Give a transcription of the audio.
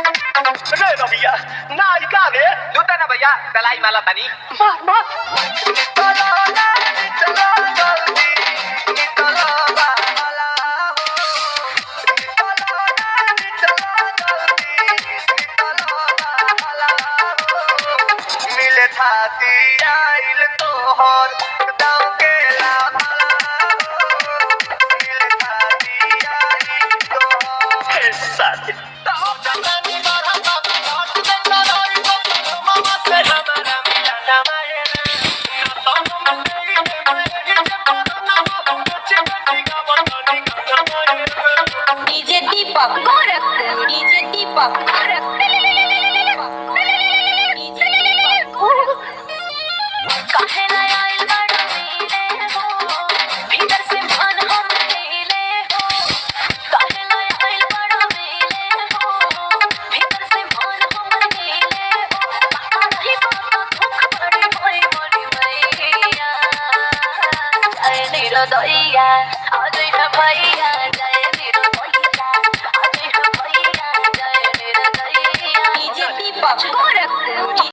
भैया नायिका रे लूटा ना भैया तलाई माला तनी मार चलो जल्दी चलो बाला मिले थाती आइल तोहर दाव के मिले थाती आइल तोहर साथी डीजे दीपक गोरखपुर डीजे दीपक काहे ना आइल बाड़ो मिले हो भीतर से मन हम हिले हो काहे ना आइल बाड़ो मिले हो भीतर से मन हम हिले हो नहीं बात दुख बड़ी मोरी मोरी मैया जाए निरो दैया आ जाए भैया